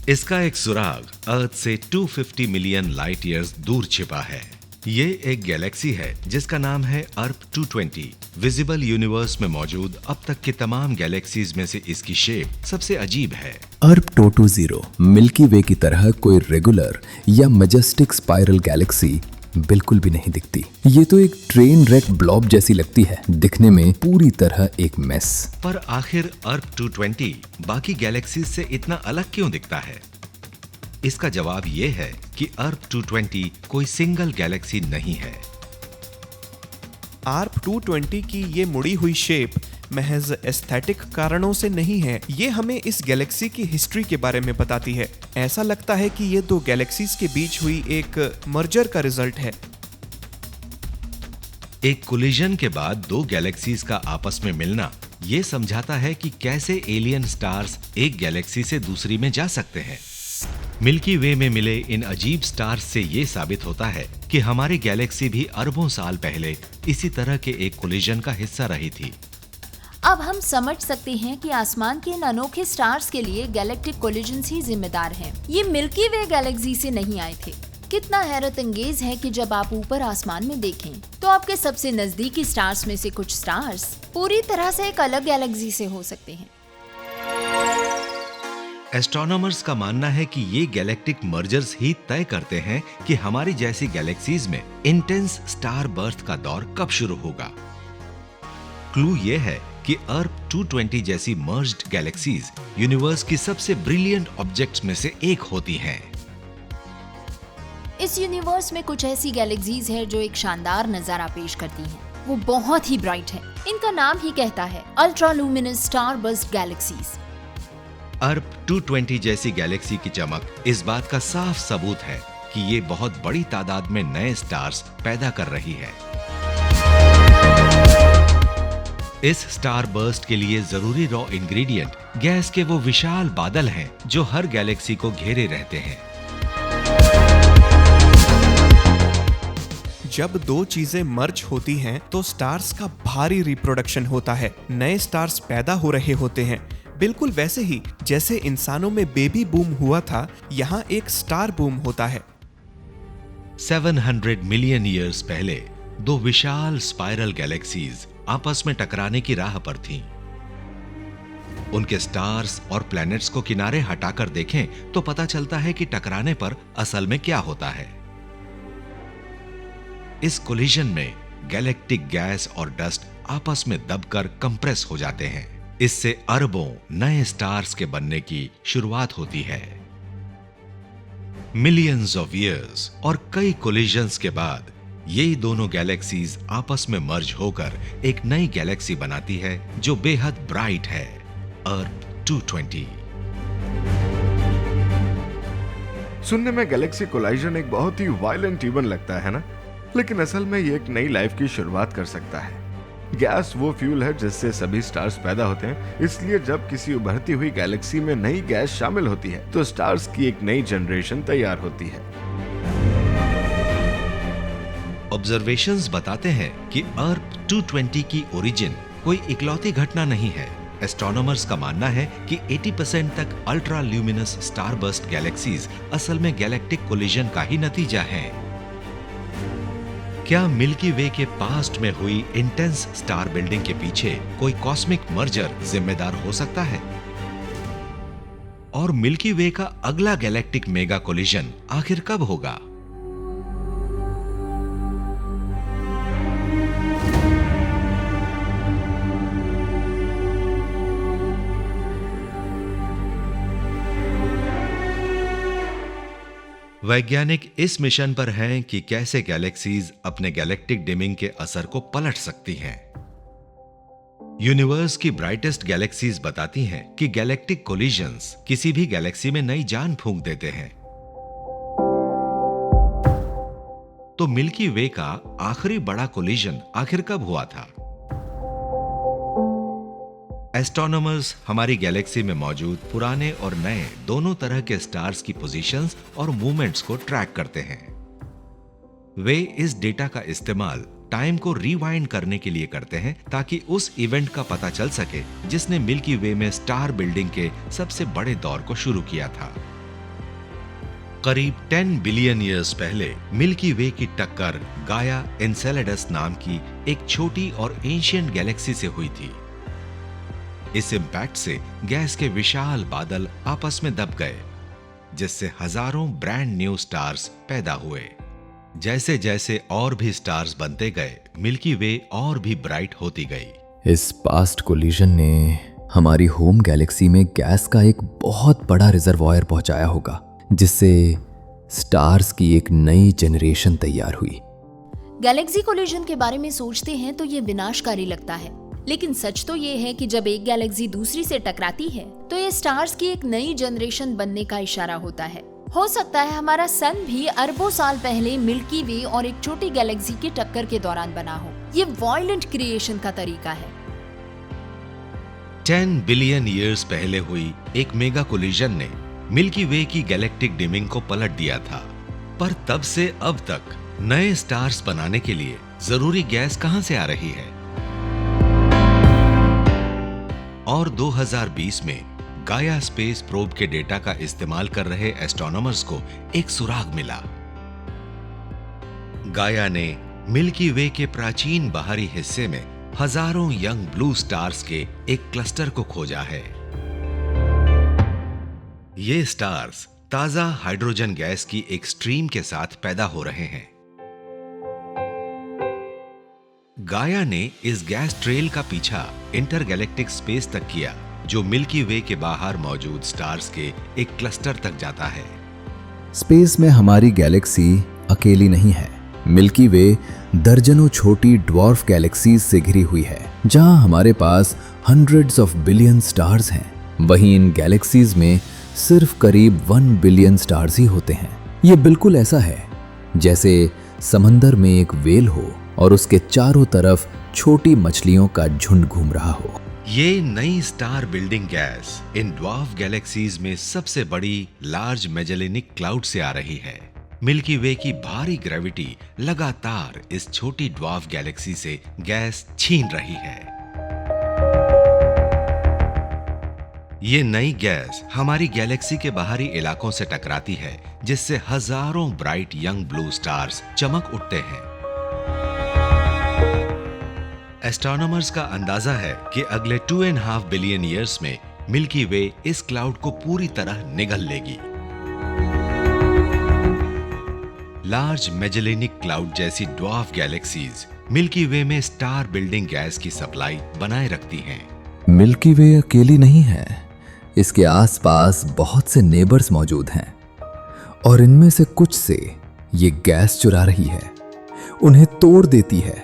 इसका एक सुराग अर्थ से 250 मिलियन लाइट ईयर्स दूर छिपा है। ये एक गैलेक्सी है जिसका नाम है अर्प 220। विजिबल यूनिवर्स में मौजूद अब तक के तमाम गैलेक्सीज में से इसकी शेप सबसे अजीब है। अर्प 220 मिल्की वे की तरह कोई रेगुलर या मजेस्टिक स्पाइरल गैलेक्सी बिल्कुल भी नहीं दिखती। ये तो एक ट्रेन रेक ब्लॉब जैसी लगती है, दिखने में पूरी तरह एक मेस। पर आखिर अर्प 220 बाकी गैलेक्सीज से इतना अलग क्यों दिखता है? इसका जवाब ये है कि अर्प 220 कोई सिंगल गैलेक्सी नहीं है। आर्प 220 की ये मुड़ी हुई शेप महज एस्थेटिक कारणों से नहीं है, ये हमें इस गैलेक्सी की हिस्ट्री के बारे में बताती है। ऐसा लगता है कि ये दो गैलेक्सीज के बीच हुई एक मर्जर का रिजल्ट है। एक कोलिजन के बाद दो गैलेक्सीज का आपस में मिलना ये समझाता है कि कैसे एलियन स्टार्स एक गैलेक्सी से दूसरी में जा सकते हैं। मिल्की वे में मिले इन अजीब स्टार्स से ये साबित होता है कि हमारी गैलेक्सी भी अरबों साल पहले इसी तरह के एक कोलिजन का हिस्सा रही थी। अब हम समझ सकते हैं कि आसमान के इन अनोखे स्टार्स के लिए गैलेक्टिक कोलिजन्स ही जिम्मेदार हैं। ये मिल्की वे गैलेक्सी से नहीं आए थे। कितना हैरत अंगेज है कि जब आप ऊपर आसमान में देखें तो आपके सबसे नजदीकी स्टार्स में से कुछ स्टार्स पूरी तरह से एक अलग गैलेक्सी से हो सकते हैं। एस्ट्रोनॉमर्स का मानना है कि ये गैलेक्टिक मर्जर्स ही तय करते हैं कि हमारी जैसी गैलेक्सीज में इंटेंस स्टार बर्थ का दौर कब शुरू होगा। क्लू ये है कि अर्प 220 जैसी मर्ज्ड गैलेक्सीज यूनिवर्स की सबसे ब्रिलियंट ऑब्जेक्ट्स में से एक होती हैं। इस यूनिवर्स में कुछ ऐसी गैलेक्सीज हैं जो एक शानदार नजारा पेश करती हैं। वो बहुत ही ब्राइट है। इनका नाम ही कहता है ultra luminous star burst galaxies. Arp 220 जैसी गैलेक्सी की चमक इस बात का साफ सबूत है कि ये बहुत बड़ी तादाद में नए स्टार्स पैदा कर रही है। इस स्टार बर्स्ट के लिए जरूरी रॉ इंग्रेडिएंट गैस के वो विशाल बादल हैं जो हर गैलेक्सी को घेरे रहते हैं। जब दो चीजें मर्ज होती हैं तो स्टार्स का भारी रिप्रोडक्शन होता है, नए स्टार्स पैदा हो रहे होते हैं। बिल्कुल वैसे ही जैसे इंसानों में बेबी बूम हुआ था, यहाँ एक स्टार बूम होता है। 700 मिलियन ईयर्स पहले दो विशाल स्पाइरल गैलेक्सीज आपस में टकराने की राह पर थीं। उनके स्टार्स और प्लैनेट्स को किनारे हटाकर देखें तो पता चलता है कि टकराने पर असल में क्या होता है। इस कोलिजन में गैलेक्टिक गैस और डस्ट आपस में दबकर कंप्रेस हो जाते हैं। इससे अरबों नए स्टार्स के बनने की शुरुआत होती है। मिलियंस ऑफ ईयर्स और कई कोलिजन्स के बाद ये दोनों गैलेक्सीज आपस में मर्ज होकर एक नई गैलेक्सी बनाती है जो बेहद ब्राइट है, अर्प 220। सुनने में गैलेक्सी कोलाइजन एक बहुत ही वायलेंट इवेंट लगता है ना, लेकिन असल में ये एक नई लाइफ की शुरुआत कर सकता है। गैस वो फ्यूल है जिससे सभी स्टार्स पैदा होते हैं, इसलिए जब किसी उभरती हुई गैलेक्सी में नई गैस शामिल होती है तो स्टार्स की एक नई जनरेशन तैयार होती है। ऑब्जर्वेशंस बताते हैं कि अर्थ 220 की ओरिजिन कोई इकलौती घटना नहीं है। एस्ट्रोनॉमर्स का मानना है कि 80% तक अल्ट्रा ल्यूमिनस स्टारबर्स्ट गैलेक्सीज असल में गैलेक्टिक कोलिजन का ही नतीजा है। क्या मिल्की वे के पास्ट में हुई इंटेंस स्टार बिल्डिंग के पीछे कोई कॉस्मिक मर्जर जिम्मेदार हो सकता है? और मिल्की वे का अगला गैलेक्टिक मेगा कोलिजन आखिर कब होगा? वैज्ञानिक इस मिशन पर हैं कि कैसे गैलेक्सीज अपने गैलेक्टिक डिमिंग के असर को पलट सकती हैं। यूनिवर्स की ब्राइटेस्ट गैलेक्सीज बताती हैं कि गैलेक्टिक कोलिजन्स किसी भी गैलेक्सी में नई जान फूंक देते हैं। तो मिल्की वे का आखिरी बड़ा कोलिजन आखिर कब हुआ था? एस्ट्रोनॉमर्स हमारी गैलेक्सी में मौजूद पुराने और नए दोनों तरह के स्टार्स की पोजीशंस और मूवमेंट्स को ट्रैक करते हैं। वे इस डेटा का इस्तेमाल टाइम को रिवाइंड करने के लिए करते हैं ताकि उस इवेंट का पता चल सके जिसने मिल्की वे में स्टार बिल्डिंग के सबसे बड़े दौर को शुरू किया था। करीब 10 बिलियन ईयर्स पहले मिल्की वे की टक्कर गाया एनसेलेडस नाम की एक छोटी और एंशिएंट गैलेक्सी से हुई थी। इस इंपैक्ट से गैस के विशाल बादल आपस में दब गए, जिससे हजारों ब्रांड न्यू स्टार्स पैदा हुए। जैसे जैसे और भी स्टार्स बनते गए, मिल्की वे और भी ब्राइट होती गई। इस पास्ट कोलिजन ने हमारी होम गैलेक्सी में गैस का एक बहुत बड़ा रिजर्वॉयर पहुंचाया होगा, जिससे स्टार्स की एक नई जनरेशन तैयार हुई। गैलेक्सी कोलिजन के बारे में सोचते हैं तो ये विनाशकारी लगता है, लेकिन सच तो ये है कि जब एक गैलेक्सी दूसरी से टकराती है तो ये स्टार्स की एक नई जनरेशन बनने का इशारा होता है। हो सकता है हमारा सन भी अरबों साल पहले मिल्की वे और एक छोटी गैलेक्सी की टक्कर के दौरान बना हो। ये वायलेंट क्रिएशन का तरीका है। 10 बिलियन ईयर्स पहले हुई एक मेगा कोलिजन ने मिल्की वे की गैलेक्टिक डिमिंग को पलट दिया था, पर तब से अब तक नए स्टार्स बनाने के लिए जरूरी गैस कहां से आ रही है? और 2020 में गाया स्पेस प्रोब के डेटा का इस्तेमाल कर रहे एस्ट्रोनॉमर्स को एक सुराग मिला। गाया ने मिल्की वे के प्राचीन बाहरी हिस्से में हजारों यंग ब्लू स्टार्स के एक क्लस्टर को खोजा है। ये स्टार्स ताजा हाइड्रोजन गैस की एक स्ट्रीम के साथ पैदा हो रहे हैं। गाया ने इस गैस ट्रेल का पीछा इंटरगैलेक्टिक स्पेस तक किया, जो मिल्की वे के बाहर मौजूद स्टार्स के एक क्लस्टर तक जाता है। स्पेस में हमारी गैलेक्सी अकेली नहीं है। मिल्की वे दर्जनों छोटी ड्वार्फ गैलेक्सीज से घिरी हुई है, जहां हमारे पास हंड्रेड्स ऑफ बिलियन स्टार्स हैं। वहीं इन गैलेक्सीज में सिर्फ करीब 1 बिलियन स्टार्स ही होते हैं। ये बिल्कुल ऐसा है जैसे समंदर में एक व्हेल हो और उसके चारों तरफ छोटी मछलियों का झुंड घूम रहा हो। ये नई star building gas in dwarf galaxies में सबसे बड़ी लार्ज मैजेलेनिक क्लाउड से आ रही है। मिल्की वे की भारी ग्रेविटी लगातार इस छोटी ड्वार्फ गैलेक्सी से गैस छीन रही है। ये नई गैस हमारी गैलेक्सी के बाहरी इलाकों से टकराती है, जिससे हजारों ब्राइट यंग ब्लू स्टार्स चमक उठते हैं। एस्ट्रोनॉमर्स का अंदाजा है कि अगले 2.5 बिलियन ईयर्स में मिल्की वे इस क्लाउड को पूरी तरह निगल लेगी। लार्ज मैजेलेनिक क्लाउड जैसी ड्वार्फ गैलेक्सीज मिल्की वे में स्टार बिल्डिंग गैस की सप्लाई बनाए रखती हैं। मिल्की वे अकेली नहीं है, इसके आसपास बहुत से नेबर्स मौजूद हैं और इनमें से कुछ से ये गैस चुरा रही है, उन्हें तोड़ देती है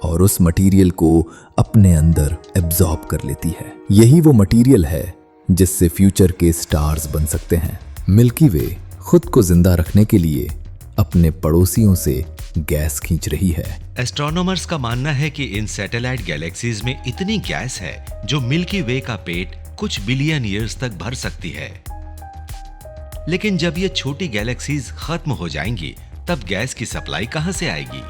और उस मटेरियल को अपने अंदर एब्जॉर्ब कर लेती है। यही वो मटेरियल है जिससे फ्यूचर के स्टार्स बन सकते हैं। मिल्की वे खुद को जिंदा रखने के लिए अपने पड़ोसियों से गैस खींच रही है। एस्ट्रोनॉमर्स का मानना है कि इन सैटेलाइट गैलेक्सीज में इतनी गैस है जो मिल्की वे का पेट कुछ बिलियन ईयर्स तक भर सकती है। लेकिन जब ये छोटी गैलेक्सीज खत्म हो जाएंगी, तब गैस की सप्लाई कहां से आएगी?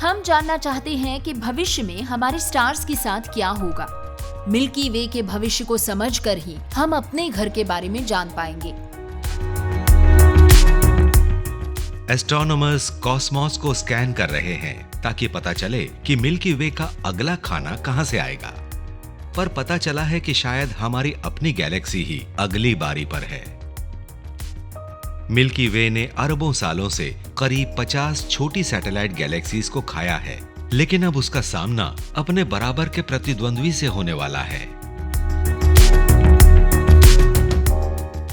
हम जानना चाहते हैं कि भविष्य में हमारे स्टार्स के साथ क्या होगा। मिल्की वे के भविष्य को समझकर ही हम अपने घर के बारे में जान पाएंगे। एस्ट्रोनॉमर्स कॉस्मोस को स्कैन कर रहे हैं ताकि पता चले कि मिल्की वे का अगला खाना कहां से आएगा। पर पता चला है कि शायद हमारी अपनी गैलेक्सी ही अगली बारी पर है। मिल्की वे ने अरबों सालों से करीब 50 छोटी सैटेलाइट गैलेक्सीज को खाया है, लेकिन अब उसका सामना अपने बराबर के प्रतिद्वंद्वी से होने वाला है।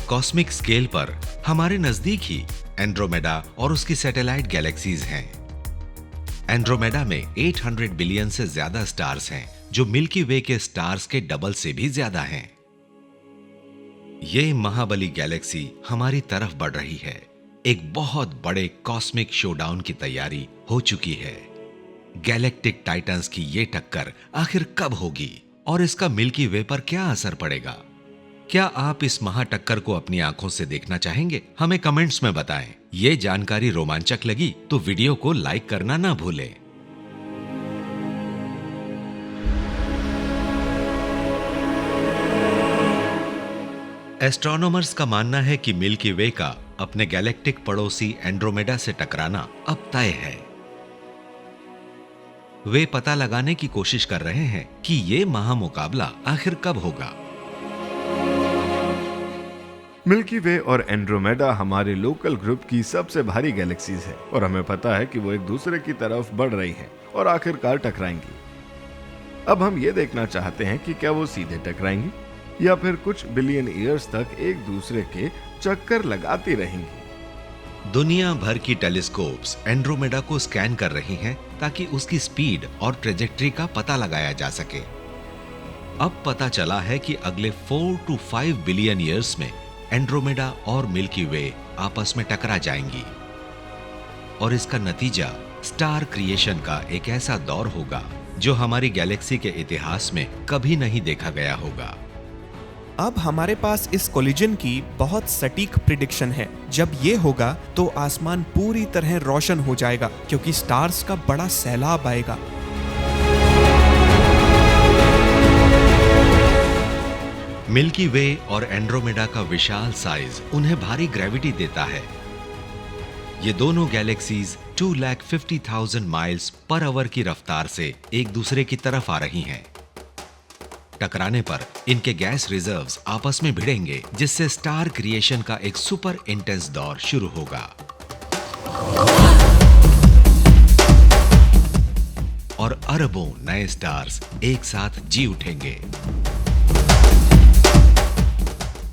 कॉस्मिक स्केल पर हमारे नजदीक ही एंड्रोमेडा और उसकी सैटेलाइट गैलेक्सीज हैं। एंड्रोमेडा में 800 बिलियन से ज्यादा स्टार्स हैं, जो मिल्की वे के स्टार्स के डबल से भी ज्यादा हैं। ये महाबली गैलेक्सी हमारी तरफ बढ़ रही है। एक बहुत बड़े कॉस्मिक शोडाउन की तैयारी हो चुकी है। गैलेक्टिक टाइटंस की ये टक्कर आखिर कब होगी और इसका मिल्की वे पर क्या असर पड़ेगा? क्या आप इस महाटक्कर को अपनी आंखों से देखना चाहेंगे? हमें कमेंट्स में बताएं। ये जानकारी रोमांचक लगी तो वीडियो को लाइक करना ना भूलें। एस्ट्रोनॉमर्स का मानना है कि मिल्की वे का अपने गैलेक्टिक पड़ोसी एंड्रोमेडा से टकराना अब तय है। वे पता लगाने की कोशिश कर रहे हैं कि ये महामुकाबला आखिर कब होगा। मिल्की वे और एंड्रोमेडा हमारे लोकल ग्रुप की सबसे भारी गैलेक्सीज है और हमें पता है कि वो एक दूसरे की तरफ बढ़ रही हैं और आखिरकार टकराएंगी। अब हम ये देखना चाहते हैं कि क्या वो सीधे टकराएंगी या फिर कुछ बिलियन ईयर्स तक एक दूसरे के चक्कर लगाती रहेंगी। दुनिया भर की टेलीस्कोप्स एंड्रोमेडा को स्कैन कर रही हैं ताकि उसकी स्पीड और ट्रेजेक्ट्री का पता लगाया जा सके। अब पता चला है कि अगले 4 to 5 बिलियन ईयर्स में एंड्रोमेडा और मिल्की वे आपस में टकरा जाएंगी और इसका नतीजा स्टार क्रिएशन का एक ऐसा दौर होगा जो हमारी गैलेक्सी के इतिहास में कभी नहीं देखा गया होगा। अब हमारे पास इस कोलिजन की बहुत सटीक प्रिडिक्शन है। जब ये होगा तो आसमान पूरी तरह रोशन हो जाएगा क्योंकि स्टार्स का बड़ा सैलाब आएगा। मिल्की वे और एंड्रोमेडा का विशाल साइज उन्हें भारी ग्रेविटी देता है। ये दोनों गैलेक्सीज 2,50,000 माइल्स पर आवर की रफ्तार से एक दूसरे की तरफ आ रही हैं। टकराने पर इनके गैस रिजर्व्स आपस में भिड़ेंगे, जिससे स्टार क्रिएशन का एक सुपर इंटेंस दौर शुरू होगा और अरबों नए स्टार्स एक साथ जी उठेंगे।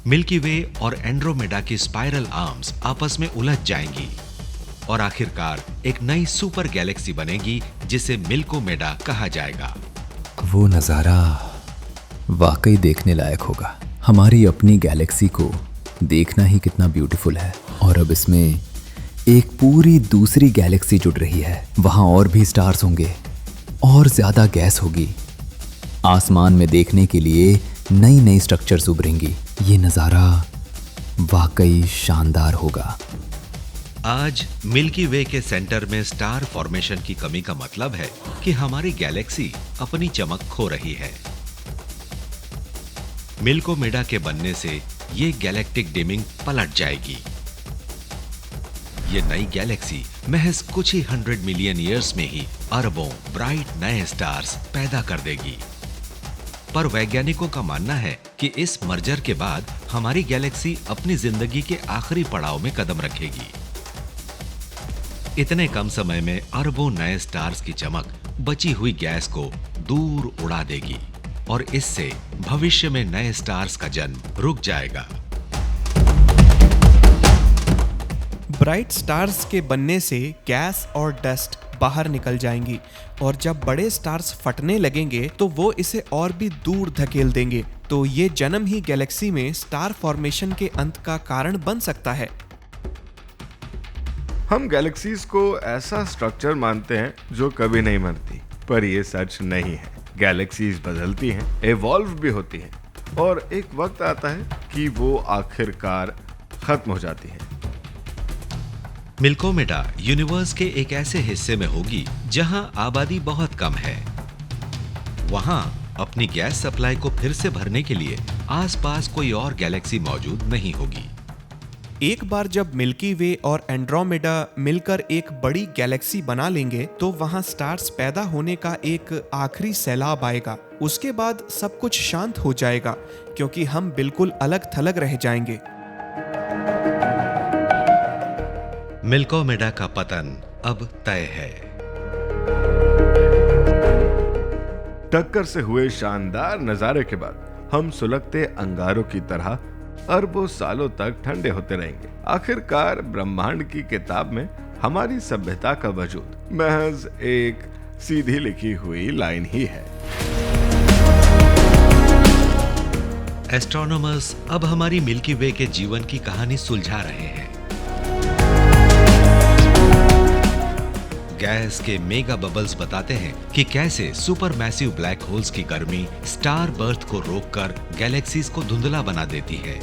मिल्की वे और एंड्रोमेडा की स्पाइरल आर्म्स आपस में उलझ जाएंगी और आखिरकार एक नई सुपर गैलेक्सी बनेगी जिसे मिल्कोमेडा कहा जाएगा। वो नजारा वाकई देखने लायक होगा। हमारी अपनी गैलेक्सी को देखना ही कितना ब्यूटीफुल है और अब इसमें एक पूरी दूसरी गैलेक्सी जुड़ रही है। वहां और भी स्टार्स होंगे और ज्यादा गैस होगी। आसमान में देखने के लिए नई नई स्ट्रक्चर्स उभरेंगी। ये नजारा वाकई शानदार होगा। आज मिल्की वे के सेंटर में स्टार फॉर्मेशन की कमी का मतलब है कि हमारी गैलेक्सी अपनी चमक खो रही है। मिल्कोमेडा के बनने से ये गैलेक्टिक डिमिंग पलट जाएगी। ये नई गैलेक्सी महज कुछ ही 100 मिलियन ईयर्स में ही अरबों ब्राइट नए स्टार्स पैदा कर देगी। पर वैज्ञानिकों का मानना है कि इस मर्जर के बाद हमारी गैलेक्सी अपनी जिंदगी के आखिरी पड़ाव में कदम रखेगी। इतने कम समय में अरबों नए स्टार्स की चमक बची हुई गैस को दूर उड़ा देगी और इससे भविष्य में नए स्टार्स का जन्म रुक जाएगा। ब्राइट स्टार्स के बनने से गैस और डस्ट बाहर निकल जाएंगी और जब बड़े स्टार्स फटने लगेंगे तो वो इसे और भी दूर धकेल देंगे। तो ये जन्म ही गैलेक्सी में स्टार फॉर्मेशन के अंत का कारण बन सकता है। हम गैलेक्सीज को ऐसा स्ट्रक्चर मानते हैं जो कभी नहीं मरती, पर ये सच नहीं है। गैलेक्सीज बदलती हैं, एवॉल्व भी होती हैं, और एक वक्त आता है कि वो आखिरकार खत्म हो जाती हैं। मिल्कोमेडा यूनिवर्स के एक ऐसे हिस्से में होगी जहां आबादी बहुत कम है। वहां अपनी गैस सप्लाई को फिर से भरने के लिए आसपास कोई और गैलेक्सी मौजूद नहीं होगी। एक बार जब मिल्की वे और एंड्रोमेडा मिलकर एक बड़ी गैलेक्सी बना लेंगे तो वहां स्टार्स पैदा होने का एक आखिरी सैलाब आएगा। उसके बाद सब कुछ शांत हो जाएगा क्योंकि हम बिल्कुल अलग थलग रह जाएंगे। मिल्कोमेडा का पतन अब तय है। टक्कर से हुए शानदार नजारे के बाद हम सुलगते अंगारों की तरह अरबों सालों तक ठंडे होते रहेंगे। आखिरकार ब्रह्मांड की किताब में हमारी सभ्यता का वजूद महज एक सीधी लिखी हुई लाइन ही है। एस्ट्रोनॉमर्स अब हमारी मिल्की वे के जीवन की कहानी सुलझा रहे हैं। गैस के मेगा बबल्स बताते हैं कि कैसे सुपर मैसिव ब्लैक होल्स की गर्मी स्टार बर्थ को रोककर गैलेक्सीज को धुंधला बना देती है।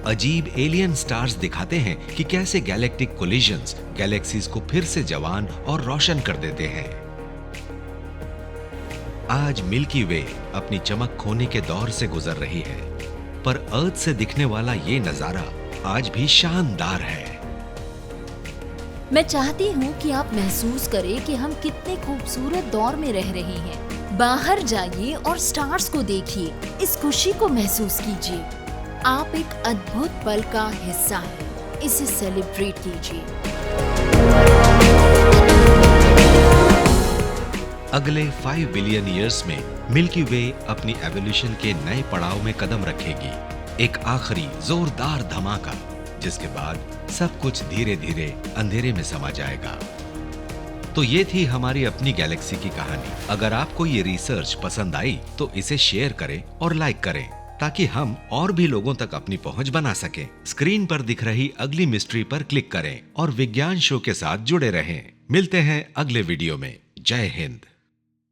अजीब एलियन स्टार्स दिखाते हैं कि कैसे गैलेक्टिक कोलिजन्स गैलेक्सीज को फिर से जवान और रोशन कर देते हैं। आज मिल्की वे अपनी चमक खोने के दौर से गुजर रही है, पर अर्थ से दिखने वाला ये नजारा आज भी शानदार है। मैं चाहती हूँ कि आप महसूस करें कि हम कितने खूबसूरत दौर में रह रहे हैं। बाहर जाइए और स्टार्स को देखिए, इस खुशी को महसूस कीजिए। आप एक अद्भुत पल का हिस्सा हैं, इसे सेलिब्रेट कीजिए। अगले 5 बिलियन ईयर्स में मिल्की वे अपनी एवोल्यूशन के नए पड़ाव में कदम रखेगी। एक आखिरी जोरदार धमाका, जिसके बाद सब कुछ धीरे धीरे अंधेरे में समा जाएगा। तो ये थी हमारी अपनी गैलेक्सी की कहानी। अगर आपको ये रिसर्च पसंद आई तो इसे शेयर करें और लाइक करें, ताकि हम और भी लोगों तक अपनी पहुंच बना सकें। स्क्रीन पर दिख रही अगली मिस्ट्री पर क्लिक करें और विज्ञान शो के साथ जुड़े रहें। मिलते हैं अगले वीडियो में। जय हिंद।